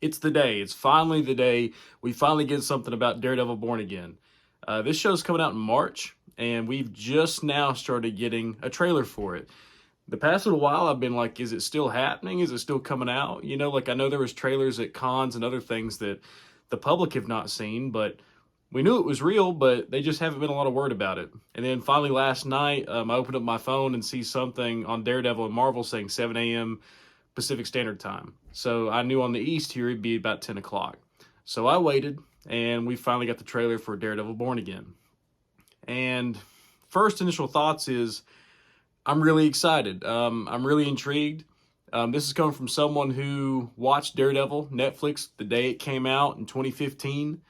It's the day. It's finally the day. We finally get something about Daredevil Born Again. This show's coming out in March, and we've just now started getting a trailer for it. The past little while, I've been like, is it still happening? Is it still coming out? You know, like I know there was trailers at cons and other things that the public have not seen, but we knew it was real, but they just haven't been a lot of word about it. And then finally last night, I opened up my phone and see something on Daredevil and Marvel saying 7 a.m. Pacific Standard Time. So I knew on the East here it'd be about 10 o'clock. So I waited, and we finally got the trailer for Daredevil Born Again. And first initial thoughts is I'm really excited. I'm really intrigued. This is coming from someone who watched Daredevil, Netflix, the day it came out in 2015,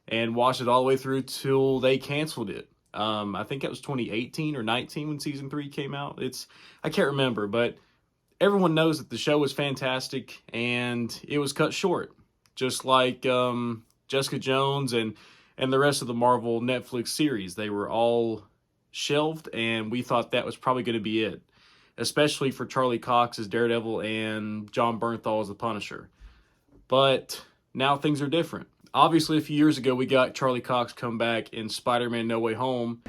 and watched it all the way through till they canceled it. I think it was 2018 or 19 when season 3 came out. I can't remember, but everyone knows that the show was fantastic, and it was cut short, just like Jessica Jones and the rest of the Marvel Netflix series. They were all shelved, and we thought that was probably going to be it, especially for Charlie Cox as Daredevil and John Bernthal as the Punisher. But now things are different. Obviously, a few years ago, we got Charlie Cox come back in Spider-Man No Way Home.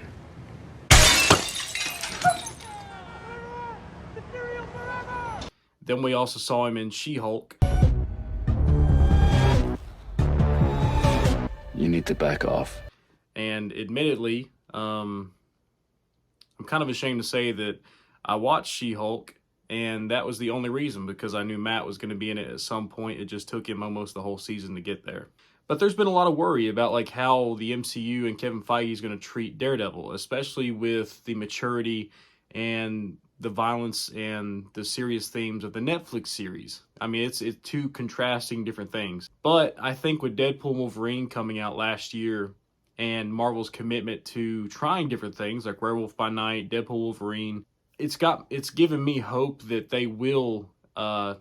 Then we also saw him in She-Hulk. You need to back off. And admittedly, I'm kind of ashamed to say that I watched She-Hulk, and that was the only reason, because I knew Matt was going to be in it at some point. It just took him almost the whole season to get there. But there's been a lot of worry about like how the MCU and Kevin Feige is going to treat Daredevil, especially with the maturity and the violence and the serious themes of the Netflix series. I mean, it's two contrasting different things. But I think with Deadpool and Wolverine coming out last year, and Marvel's commitment to trying different things like Werewolf by Night, Deadpool, Wolverine, it's given me hope that they will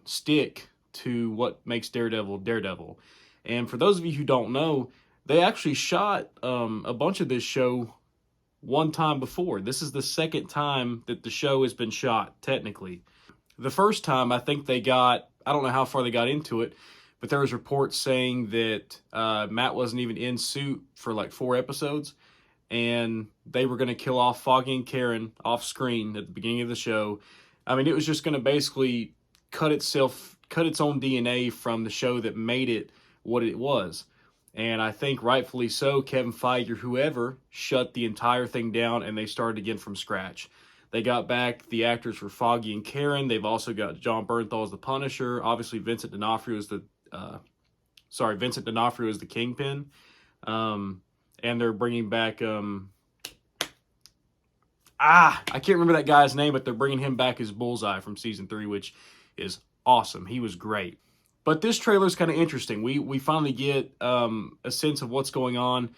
stick to what makes Daredevil Daredevil. And for those of you who don't know, they actually shot a bunch of this show one time before. This is the second time that the show has been shot, technically. The first time, I think I don't know how far they got into it, but there was reports saying that Matt wasn't even in suit for like 4 episodes, and they were going to kill off Foggy and Karen off screen at the beginning of the show. I mean, it was just going to basically cut its own DNA from the show that made it what it was. And I think rightfully so, Kevin Feige or whoever shut the entire thing down, and they started again from scratch. They got back the actors for Foggy and Karen. They've also got John Bernthal as the Punisher. Obviously, Vincent D'Onofrio is the Kingpin. And they're bringing back I can't remember that guy's name, but they're bringing him back as Bullseye from season 3, which is awesome. He was great. But this trailer is kind of interesting. We finally get a sense of what's going on.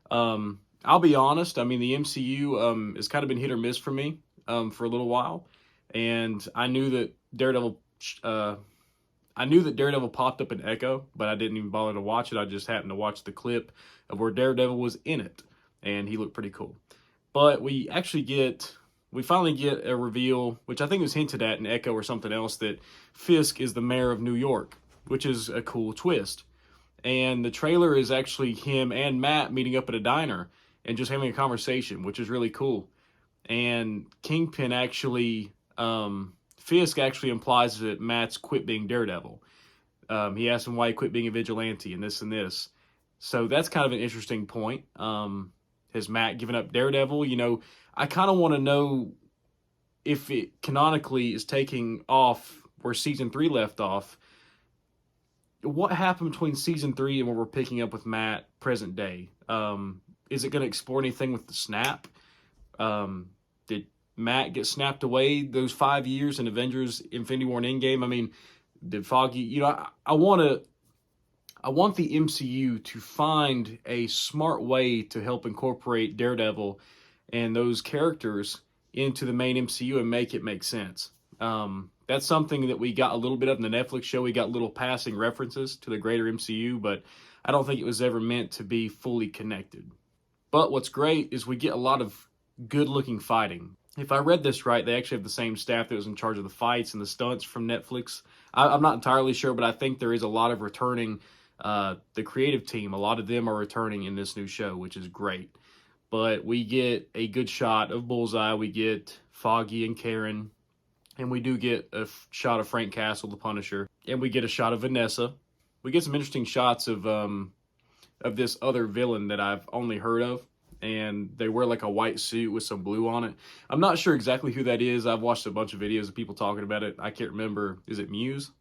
I'll be honest. I mean, the MCU has kind of been hit or miss for me for a little while, and I knew that Daredevil popped up in Echo, but I didn't even bother to watch it. I just happened to watch the clip of where Daredevil was in it, and he looked pretty cool. But we finally get a reveal, which I think was hinted at in Echo or something else, that Fisk is the mayor of New York, which is a cool twist. And the trailer is actually him and Matt meeting up at a diner and just having a conversation, which is really cool. And Kingpin actually, Fisk actually implies that Matt's quit being Daredevil. He asks him why he quit being a vigilante and this and this. So that's kind of an interesting point. Has Matt given up Daredevil? You know, I kind of want to know if it canonically is taking off where season 3 left off. What happened between season 3 and what we're picking up with Matt present day? Is it going to explore anything with the snap? Did Matt get snapped away those 5 years in Avengers Infinity War and Endgame? I mean, did Foggy, you know, I want the MCU to find a smart way to help incorporate Daredevil and those characters into the main MCU and make it make sense. That's something that we got a little bit of in the Netflix show. We got little passing references to the greater MCU, but I don't think it was ever meant to be fully connected. But what's great is we get a lot of good-looking fighting. If I read this right, they actually have the same staff that was in charge of the fights and the stunts from Netflix. I'm not entirely sure, but I think there is a lot of returning. The creative team, a lot of them are returning in this new show, which is great. But we get a good shot of Bullseye. We get Foggy and Karen. And we do get a shot of Frank Castle, the Punisher. And we get a shot of Vanessa. We get some interesting shots of this other villain that I've only heard of. And they wear like a white suit with some blue on it. I'm not sure exactly who that is. I've watched a bunch of videos of people talking about it. I can't remember. Is it Muse?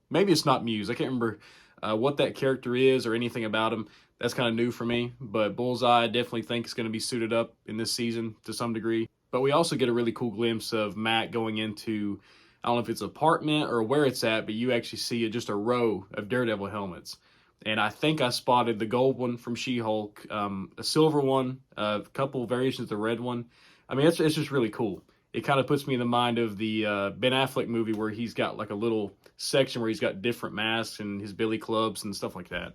Maybe it's not Muse. I can't remember what that character is or anything about him. That's kind of new for me. But Bullseye, I definitely think is going to be suited up in this season to some degree. But we also get a really cool glimpse of Matt going into, I don't know if it's an apartment or where it's at, but you actually see just a row of Daredevil helmets. And I think I spotted the gold one from She-Hulk, a silver one, a couple variations of the red one. I mean, it's just really cool. It kind of puts me in the mind of the Ben Affleck movie where he's got like a little section where he's got different masks and his billy clubs and stuff like that.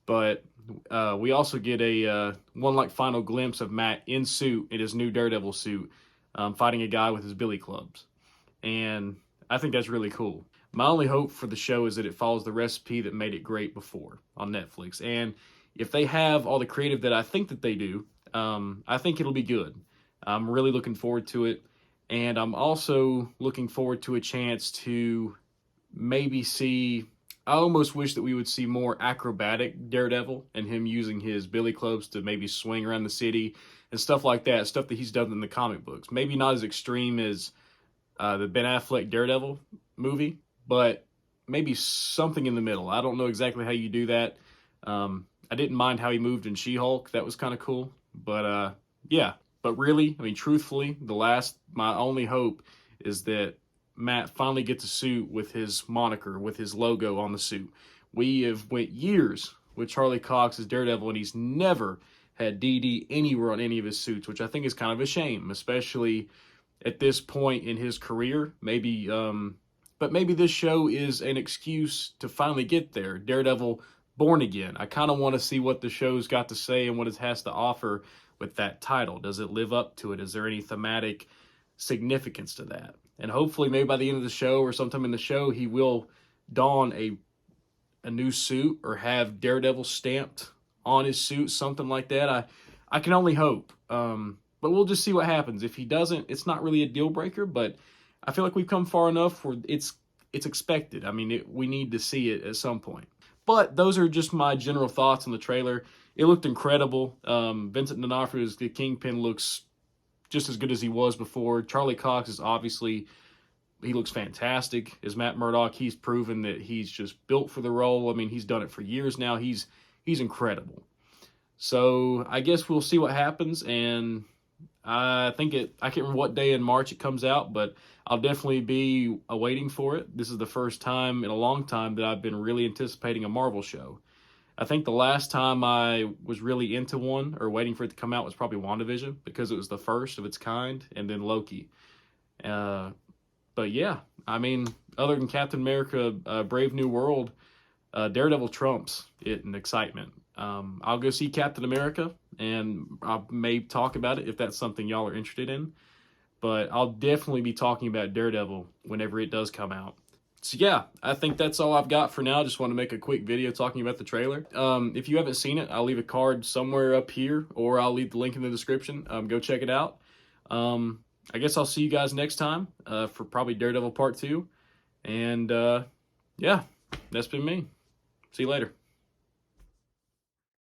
But we also get a one like final glimpse of Matt in suit, in his new Daredevil suit, fighting a guy with his billy clubs. And I think that's really cool. My only hope for the show is that it follows the recipe that made it great before on Netflix. And if they have all the creative that I think that they do, I think it'll be good. I'm really looking forward to it. And I'm also looking forward to a chance to maybe see... I almost wish that we would see more acrobatic Daredevil and him using his billy clubs to maybe swing around the city and stuff like that, stuff that he's done in the comic books. Maybe not as extreme as the Ben Affleck Daredevil movie, but maybe something in the middle. I don't know exactly how you do that. I didn't mind how he moved in She-Hulk. That was kind of cool. But yeah, but really, I mean, truthfully, my only hope is that Matt finally gets a suit with his moniker, with his logo on the suit. We have went years with Charlie Cox as Daredevil, and he's never had DD anywhere on any of his suits, which I think is kind of a shame, especially at this point in his career. Maybe, but maybe this show is an excuse to finally get there. Daredevil Born Again. I kind of want to see what the show's got to say and what it has to offer with that title. Does it live up to it? Is there any thematic significance to that? And hopefully maybe by the end of the show or sometime in the show, he will don a new suit or have Daredevil stamped on his suit, something like that. I can only hope. But we'll just see what happens. If he doesn't, it's not really a deal breaker, but I feel like we've come far enough where it's expected. I mean, we need to see it at some point. But those are just my general thoughts on the trailer. It looked incredible. Vincent D'Onofrio as the Kingpin looks just as good as he was before. Charlie Cox is obviously, he looks fantastic as Matt Murdock. He's proven that he's just built for the role. I mean, he's done it for years now. He's incredible. So I guess we'll see what happens. And I can't remember what day in March it comes out, but I'll definitely be awaiting for it. This is the first time in a long time that I've been really anticipating a Marvel show. I think the last time I was really into one or waiting for it to come out was probably WandaVision, because it was the first of its kind, and then Loki. But yeah, I mean, other than Captain America, Brave New World, Daredevil trumps it in excitement. I'll go see Captain America, and I may talk about it if that's something y'all are interested in. But I'll definitely be talking about Daredevil whenever it does come out. So yeah, I think that's all I've got for now. Just want to make a quick video talking about the trailer. If you haven't seen it, I'll leave a card somewhere up here, or I'll leave the link in the description. Go check it out. I guess I'll see you guys next time for probably Daredevil Part 2. And yeah, that's been me. See you later.